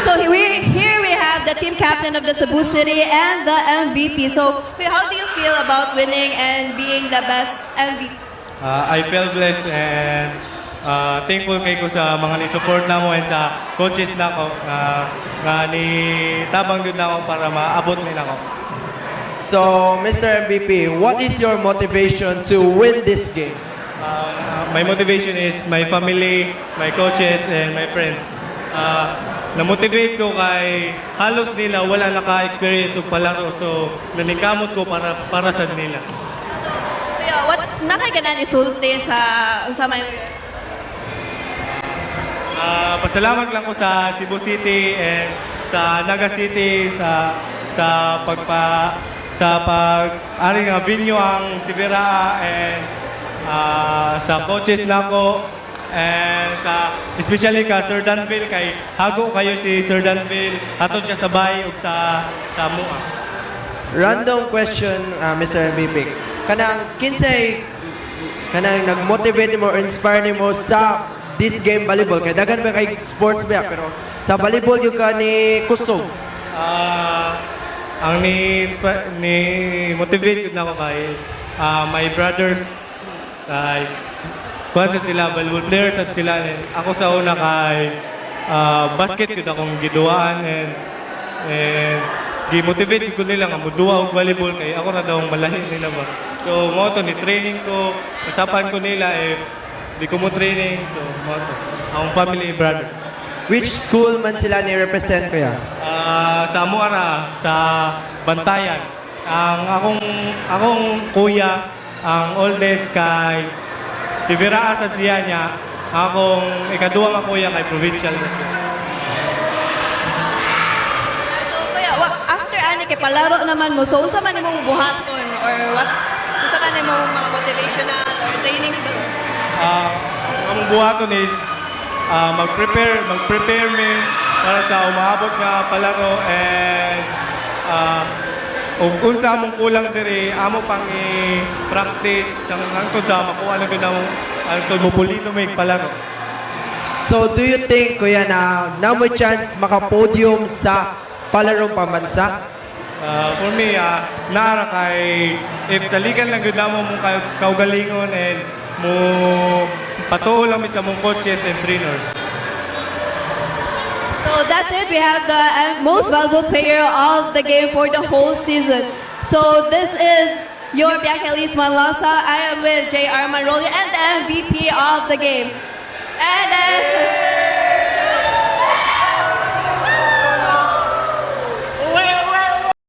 So here we have the team captain of the Cebu City and the MVP. So how do you feel about winning and being the best MVP? I feel blessed and thankful kay ko sa mga ni-support na mo and sa coaches na ko nga ni tabang yun na ako para maabot nila ako. So, Mr. MVP, what is your motivation to win this game? My motivation is my family, my coaches, and my friends. Na-motivate ko kay halos nila wala naka-experience ng palaro, so nanikamot ko para sa nila. So, what nakaganan isulti sa may Pasalamat lang ko sa Cebu City and sa Naga City sa pag-ari nga venue ang Sibera and sa coaches na ko and especially ka Sir Danville kay hago kayo si Sir Danville hatod siya sa bahay ug sa mua. Random question, Mr. MVP. Kinsay nag-motivate mo or inspire mo sa this game volleyball? Kaya dagan ba kay sports ba? Pero sa volleyball yung ka ni Kusog. Ang ni motivate ko na ako kay my brothers kay kuwansa sila, volleyball players at sila. And ako sa una kay basket ko akong giduaan and gi-motivate ko nila nga muduwa og volleyball kay ako na daw ang malahi nila ba. So mo to ni training ko, kasapan ko nila di ko mo training. So mo to ang family brothers. Which school man sila ni-represent kaya? Sa Amuara, sa Bantayan. Ang akong kuya, ang oldest kay si Viraas at siya niya, akong ikaduwang nga kuya kay Provincial. So kuya, after ani kay palaro naman mo, so unsa man imong buhaton or what? Unsa man imong mga motivational or trainings ba? Ang buhaton is mag-prepare me para sa umaabot nga palaro and kung sa among kulang diri amo pang i-practice hangtod sa makuha na gud hangtod mo pulino may palaro. So, do you think, kuya, na mo chance maka-podium sa palarong pambansa? For me, naara kay if sa ligan lang gud namo mong kaugalingon and mo patuo lang mi sa mong coaches and trainers. So that's it. We have the most valuable player of the game for the whole season. So this is your Biancalis Manlasa. I am with J.R. Manrolio and the MVP of the game. And